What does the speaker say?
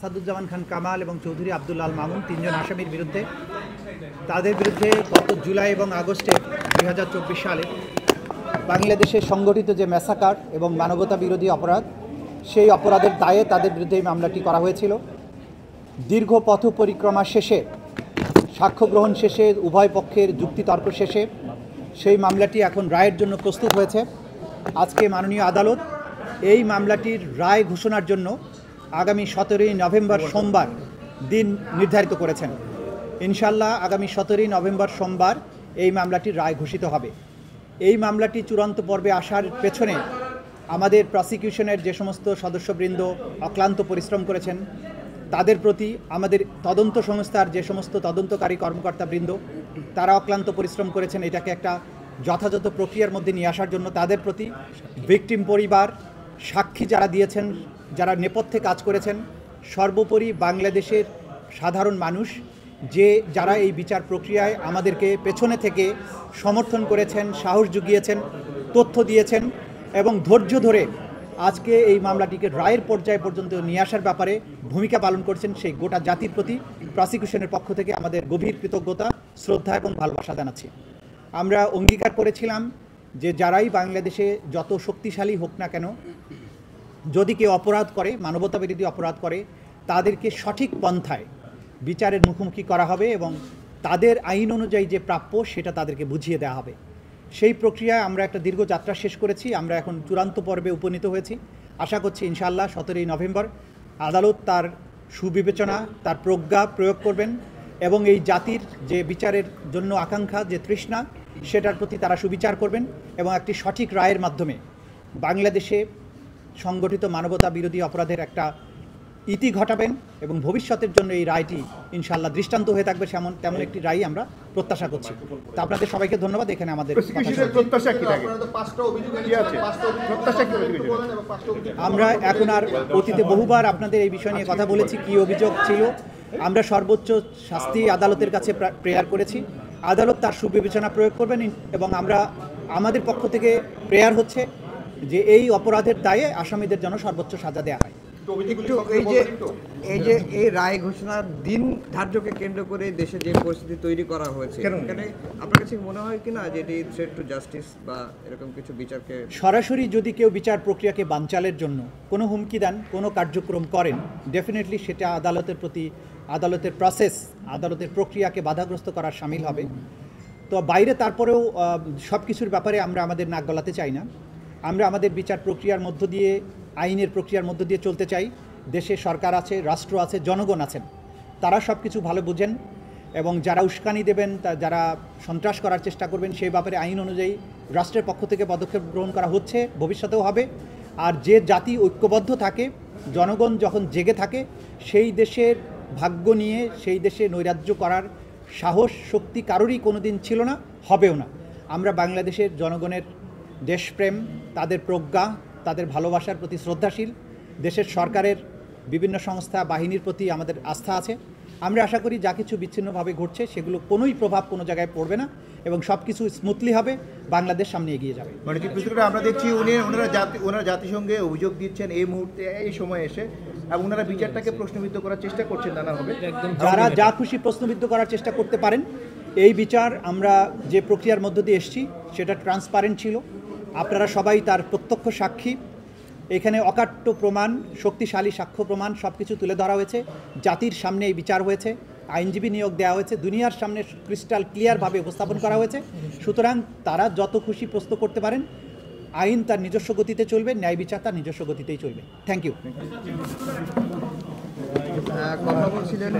আসাদুজ্জামান খান কামাল এবং চৌধুরী আব্দুল আল মামুন তিনজন আসামির বিরুদ্ধে তাদের বিরুদ্ধে গত জুলাই এবং আগস্টে 2024 সালে বাংলাদেশে সংগঠিত যে ম্যাসাকার এবং মানবতা বিরোধী অপরাধ সেই অপরাধের দায়ে তাদের বিরুদ্ধে এই মামলাটি করা হয়েছিল। দীর্ঘ পথ পরিক্রমা শেষে সাক্ষ্য গ্রহণ শেষে উভয় পক্ষের যুক্তিতর্ক শেষে সেই মামলাটি এখন রায়ের জন্য প্রস্তুত হয়েছে। আজকে মাননীয় আদালত এই মামলাটির রায় ঘোষণার জন্য আগামী 17ই নভেম্বর সোমবার দিন নির্ধারিত করেছেন। ইনশাল্লাহ আগামী 17ই নভেম্বর সোমবার এই মামলাটির রায় ঘোষিত হবে। এই মামলাটি চূড়ান্ত পর্বে আসার পেছনে আমাদের প্রসিকিউশনের যে সমস্ত সদস্যবৃন্দ অক্লান্ত পরিশ্রম করেছেন তাদের প্রতি, আমাদের তদন্ত সংস্থার যে সমস্ত তদন্তকারী কর্মকর্তাবৃন্দ তারা অক্লান্ত পরিশ্রম করেছেন এটাকে একটা যথাযথ প্রক্রিয়ার মধ্যে নিয়ে আসার জন্য তাদের প্রতি, ভিকটিম পরিবার, সাক্ষী যারা দিয়েছেন, যারা নেপথ্যে কাজ করেছেন, সর্বোপরি বাংলাদেশের সাধারণ মানুষ যারা এই বিচার প্রক্রিয়ায় আমাদেরকে পেছনে থেকে সমর্থন করেছেন, সাহস জুগিয়েছেন, তথ্য দিয়েছেন এবং ধৈর্য ধরে আজকে এই মামলাটিকে রায়ের পর্যায়ে পর্যন্ত নিয়ে আসার ব্যাপারে ভূমিকা পালন করছেন, সেই গোটা জাতির প্রতি প্রসিকিউশনের পক্ষ থেকে আমাদের গভীর কৃতজ্ঞতা, শ্রদ্ধা এবং ভালোবাসা জানাচ্ছি। আমরা অঙ্গীকার করেছিলাম যে যারাই বাংলাদেশে যত শক্তিশালী হোক না কেন, যদি কেউ অপরাধ করে, মানবতা বিরোধী অপরাধ করে, তাদেরকে সঠিক পন্থায় বিচারের মুখোমুখি করা হবে এবং তাদের আইন অনুযায়ী যে প্রাপ্য সেটা তাদেরকে বুঝিয়ে দেওয়া হবে। সেই প্রক্রিয়ায় আমরা একটা দীর্ঘ যাত্রা শেষ করেছি। আমরা এখন চূড়ান্ত পর্বে উপনীত হয়েছি। আশা করছি ইনশাআল্লাহ 17ই নভেম্বর আদালত তার সুবিবেচনা, তার প্রজ্ঞা প্রয়োগ করবেন এবং এই জাতির যে বিচারের জন্য আকাঙ্ক্ষা, যে তৃষ্ণা, সেটার প্রতি তারা সুবিচার করবেন এবং একটি সঠিক রায়ের মাধ্যমে বাংলাদেশে সংগঠিত মানবতা বিরোধী অপরাধের একটা ইতি ঘটাবেন এবং ভবিষ্যতের জন্য এই রায়টি ইনশাআল্লাহ দৃষ্টান্ত হয়ে থাকবে তেমন একটি রায় আমরা প্রত্যাশা করছি। তা আপনাদের সবাইকে ধন্যবাদ। এখানে আমাদের আমরা এখন আর অতীতে বহুবার আপনাদের এই বিষয় নিয়ে কথা বলেছি, কি অভিযোগ ছিল। আমরা সর্বোচ্চ শাস্তি আদালতের কাছে প্রেয়ার করেছি, আদালত তার সুবিবেচনা প্রয়োগ করবেন এবং আমাদের পক্ষ থেকে প্রেয়ার হচ্ছে যে এই অপরাধের দায়ে আসামিদের জন্য সর্বোচ্চ সাজা দেওয়া হয়। একটু এই রায় ঘোষণার দিন ধার্যকে কেন্দ্র করে দেশে যে পরিস্থিতি তৈরি করা হয়েছে, এখানে আপনার কাছে মনে হয় কিনা যে এটি থ্রেট টু জাস্টিস বা এরকম কিছু বিচারকে সরাসরি যদি কেউ বিচার প্রক্রিয়াকে বানচালের জন্য কোনো হুমকি দেন, কোনো কার্যক্রম করেন, ডেফিনেটলি সেটা আদালতের প্রতি, আদালতের প্রসেস, আদালতের প্রক্রিয়াকে বাধাগ্রস্ত করার শামিল হবে। তো বাইরে তারপরেও সব কিছুর ব্যাপারে আমরা আমাদের নাক গলাতে চাই না। আমরা আমাদের বিচার প্রক্রিয়ার মধ্য দিয়ে, আইনের প্রক্রিয়ার মধ্য দিয়ে চলতে চাই। দেশে সরকার আছে, রাষ্ট্র আছে, জনগণ আছেন, তারা সব কিছু ভালো বুঝেন এবং যারা উস্কানি দেবেন, যারা সন্ত্রাস করার চেষ্টা করবেন, সেই ব্যাপারে আইন অনুযায়ী রাষ্ট্রের পক্ষ থেকে পদক্ষেপ গ্রহণ করা হচ্ছে, ভবিষ্যতেও হবে। আর যে জাতি ঐক্যবদ্ধ থাকে, জনগণ যখন জেগে থাকে, সেই দেশের ভাগ্য নিয়ে সেই দেশে নৈরাজ্য করার সাহস, শক্তি কারোরই কোনো দিন ছিল না, হবেও না। আমরা বাংলাদেশের জনগণের দেশপ্রেম, তাদের প্রজ্ঞা, তাদের ভালোবাসার প্রতি শ্রদ্ধাশীল, দেশের সরকারের বিভিন্ন সংস্থা, বাহিনীর প্রতি আমাদের আস্থা আছে। আমরা আশা করি যা কিছু বিচ্ছিন্নভাবে ঘটছে সেগুলো কোনোই প্রভাব কোনো জায়গায় পড়বে না এবং সব কিছু স্মুথলি হবে, বাংলাদেশ সামনে এগিয়ে যাবে। মানে আমরা দেখছি ওনারা জাতিসংঘে অভিযোগ দিচ্ছেন এই মুহূর্তে, এই সময় এসে, এবং ওনারা বিচারটাকে প্রশ্নবিদ্ধ করার চেষ্টা করছেন নানাভাবে। যারা যা খুশি প্রশ্নবিদ্ধ করার চেষ্টা করতে পারেন। এই বিচার আমরা যে প্রক্রিয়ার মধ্য দিয়ে এসেছি সেটা ট্রান্সপারেন্ট ছিল, আপনারা সবাই তার প্রত্যক্ষ সাক্ষী। এখানে অকাট্য প্রমাণ, শক্তিশালী সাক্ষ্য প্রমাণ সব কিছু তুলে ধরা হয়েছে, জাতির সামনে এই বিচার হয়েছে, আইনজীবী নিয়োগ দেওয়া হয়েছে, দুনিয়ার সামনে ক্রিস্টাল ক্লিয়ারভাবে উপস্থাপন করা হয়েছে। সুতরাং তারা যত খুশি প্রশ্ন করতে পারেন, আইন তার নিজস্ব গতিতে চলবে, ন্যায় বিচার তার নিজস্ব গতিতেই চলবে। Thank you. কথা বলছিলেন